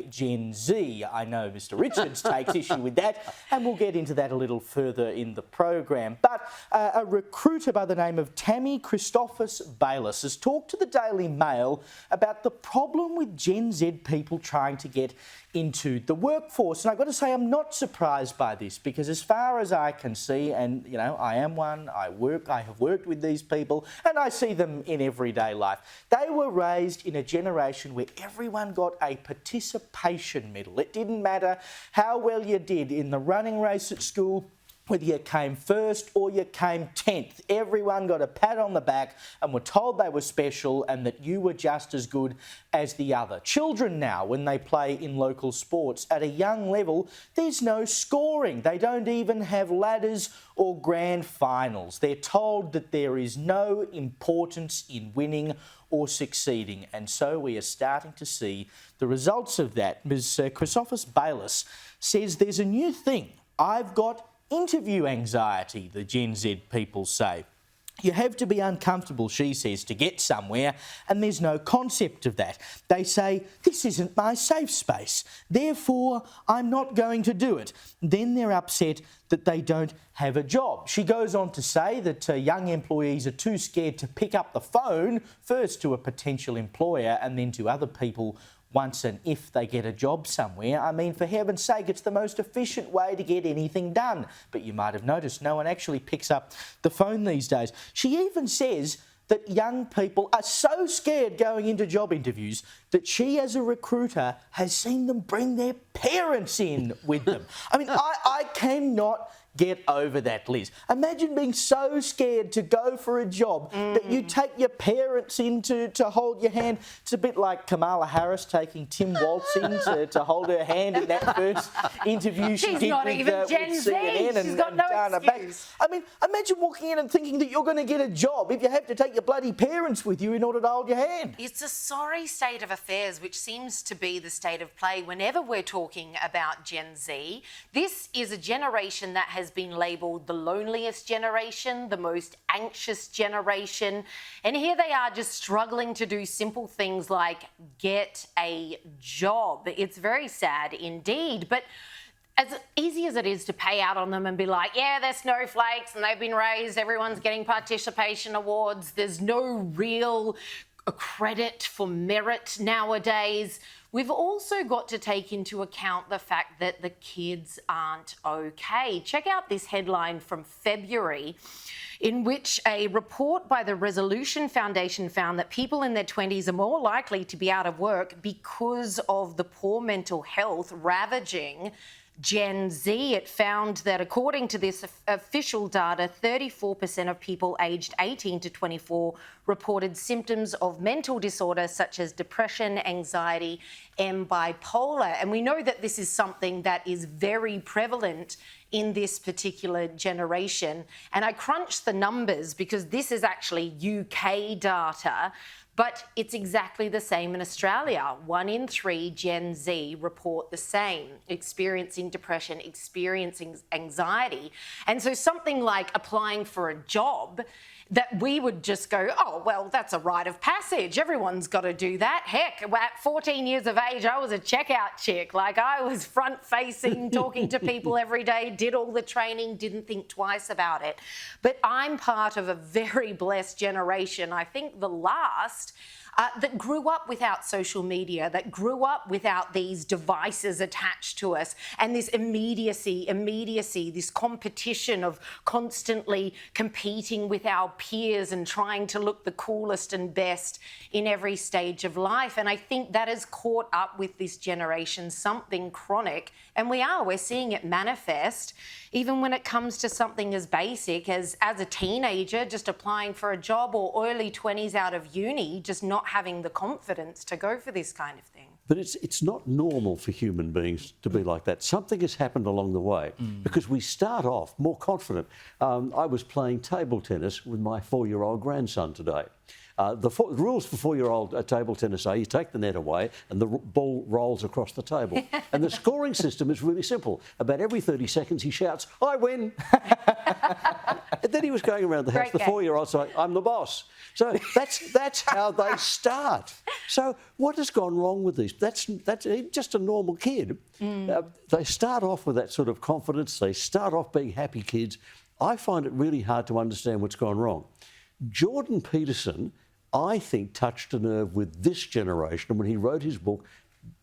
Gen Z. I know Mr. Richards takes issue with that, and we'll get into that a little further in the program. But a recruiter by the name of Tammy Christophas-Bayliss has talked to the Daily Mail about the problem with Gen Z people trying to get into the workforce. And I've got to say, I'm not surprised by this, because as far as I can see, and you know, I am one, I have worked with these people, and I see them in everyday life. They were raised in a generation where everyone got a participation medal. It didn't matter how well you did in the running race at school, whether you came first or you came 10th. Everyone got a pat on the back and were told they were special and that you were just as good as the other. Children now, when they play in local sports at a young level, there's no scoring. They don't even have ladders or grand finals. They're told that there is no importance in winning or succeeding. And so we are starting to see the results of that. Ms. Christophas-Bayliss says there's a new thing. I've got interview anxiety, the Gen Z people say. You have to be uncomfortable, she says, to get somewhere, and there's no concept of that. They say, this isn't my safe space, therefore I'm not going to do it. Then they're upset that they don't have a job. She goes on to say that young employees are too scared to pick up the phone, first to a potential employer and then to other people once and if they get a job somewhere. I mean, for heaven's sake, it's the most efficient way to get anything done. But you might have noticed no one actually picks up the phone these days. She even says that young people are so scared going into job interviews that she, as a recruiter, has seen them bring their parents in with them. I mean, I cannot get over that, Liz. Imagine being so scared to go for a job that you take your parents in to hold your hand. It's a bit like Kamala Harris taking Tim Waltz in to hold her hand in that first interview she did not with, even Gen Z. CNN She's got no Dana back. excuse. I mean, imagine walking in and thinking that you're going to get a job if you have to take your bloody parents with you in order to hold your hand. It's a sorry state of affairs, which seems to be the state of play whenever we're talking about Gen Z. This is a generation that has been labelled the loneliest generation, the most anxious generation, and here they are just struggling to do simple things like get a job. It's very sad indeed, but as easy as it is to pay out on them and be like, yeah, they're snowflakes and they've been raised, everyone's getting participation awards, there's no real credit for merit nowadays, we've also got to take into account the fact that the kids aren't okay. Check out this headline from February, in which a report by the Resolution Foundation found that people in their 20s are more likely to be out of work because of the poor mental health ravaging Gen Z. It found that according to this official data, 34% of people aged 18 to 24 reported symptoms of mental disorder such as depression, anxiety, and bipolar. And we know that this is something that is very prevalent in this particular generation. And I crunched the numbers because this is actually UK data, but it's exactly the same in Australia. 1 in 3 Gen Z report the same, experiencing depression, experiencing anxiety. And so something like applying for a job that we would just go, oh, well, that's a rite of passage. Everyone's got to do that. Heck, at 14 years of age, I was a checkout chick. Like, I was front-facing, talking to people every day, did all the training, didn't think twice about it. But I'm part of a very blessed generation, I think the last, that grew up without social media, that grew up without these devices attached to us, and this immediacy, this competition of constantly competing with our peers and trying to look the coolest and best in every stage of life. And I think that has caught up with this generation, something chronic, and we're seeing it manifest even when it comes to something as basic as a teenager just applying for a job, or early 20s out of uni just not having the confidence to go for this kind of thing. But it's not normal for human beings to be like that. Something has happened along the way because we start off more confident. I was playing table tennis with my 4-year-old grandson today. The rules for 4-year-old table tennis are you take the net away and the ball rolls across the table. And the scoring system is really simple. About every 30 seconds he shouts, "I win!" And then he was going around the house, the 4-year-old saying, "I'm the boss." So that's how they start. So what has gone wrong with these? That's just a normal kid. They start off with that sort of confidence. They start off being happy kids. I find it really hard to understand what's gone wrong. Jordan Peterson, I think, touched a nerve with this generation when he wrote his book,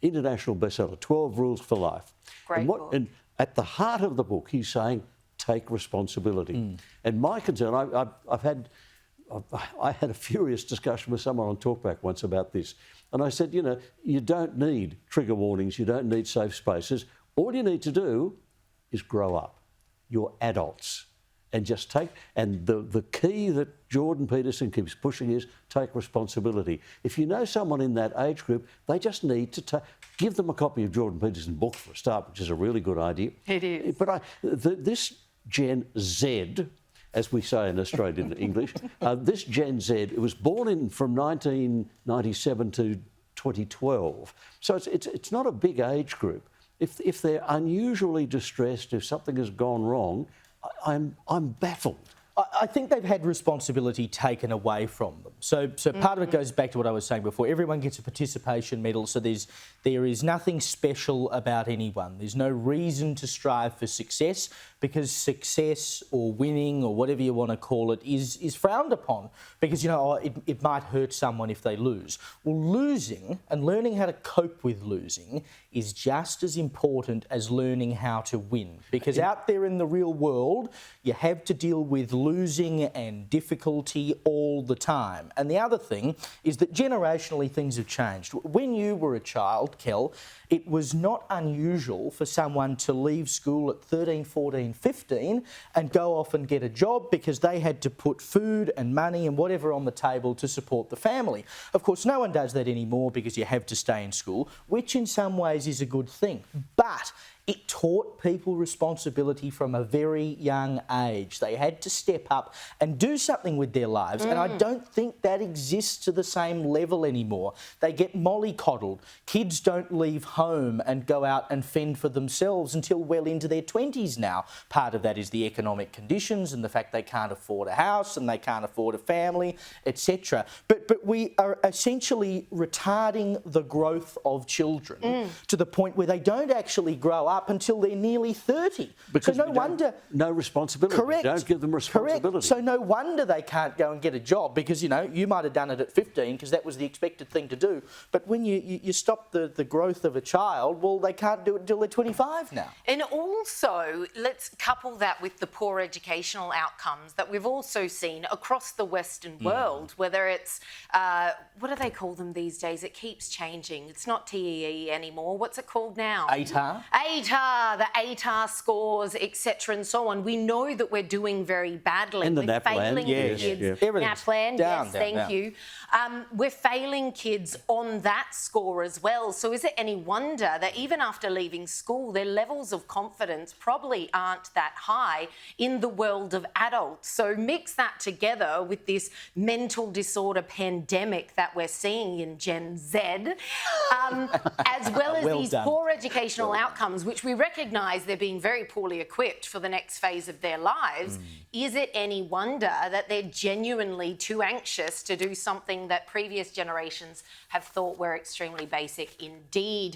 international bestseller, 12 Rules for Life. Great book. And at the heart of the book, he's saying, take responsibility. And my concern, I had a furious discussion with someone on Talkback once about this. And I said, you don't need trigger warnings, you don't need safe spaces. All you need to do is grow up. You're adults. And just take, and the key that Jordan Peterson keeps pushing is take responsibility. If you know someone in that age group, they just need to give them a copy of Jordan Peterson's book for a start, which is a really good idea. It is. But this Gen Z, as we say in Australian English, this Gen Z, it was born from 1997 to 2012. So it's not a big age group. If they're unusually distressed, if something has gone wrong, I'm baffled. I think they've had responsibility taken away from them. So part of it goes back to what I was saying before. Everyone gets a participation medal, so there is nothing special about anyone. There's no reason to strive for success because success or winning or whatever you want to call it is frowned upon because, it might hurt someone if they lose. Well, losing and learning how to cope with losing is just as important as learning how to win because out there in the real world, you have to deal with losing and difficulty all the time. And the other thing is that generationally things have changed. When you were a child, Kel, it was not unusual for someone to leave school at 13, 14, 15 and go off and get a job because they had to put food and money and whatever on the table to support the family. Of course, no one does that anymore because you have to stay in school, which in some ways is a good thing. But it taught people responsibility from a very young age. They had to step up and do something with their lives. And I don't think that exists to the same level anymore. They get mollycoddled. Kids don't leave home and go out and fend for themselves until well into their 20s now. Part of that is the economic conditions and the fact they can't afford a house and they can't afford a family, etc. But we are essentially retarding the growth of children to the point where they don't actually grow up until they're nearly 30. Because so no wonder... No responsibility. Correct. Don't give them responsibility. Correct. So no wonder they can't go and get a job because, you might have done it at 15 because that was the expected thing to do. But when you stop the growth of a child, well, they can't do it until they're 25 now. And also, let's couple that with the poor educational outcomes that we've also seen across the Western world, whether it's, what do they call them these days? It keeps changing. It's not TEE anymore. What's it called now? ATAR? ATAR, the ATAR scores, etc. and so on. We know that we're doing very badly. And the we're NAPLAN. failing Yes, kids. yes. Everything's NAPLAN, down, yes, down, thank down. you. We're failing kids on that score as well. So is it any wonder that even after leaving school, their levels of confidence probably aren't that high in the world of adults? So mix that together with this mental disorder pandemic that we're seeing in Gen Z, as well as these poor educational outcomes, which we recognise they're being very poorly equipped for the next phase of their lives. Is it any wonder that they're genuinely too anxious to do something that previous generations have thought were extremely basic indeed?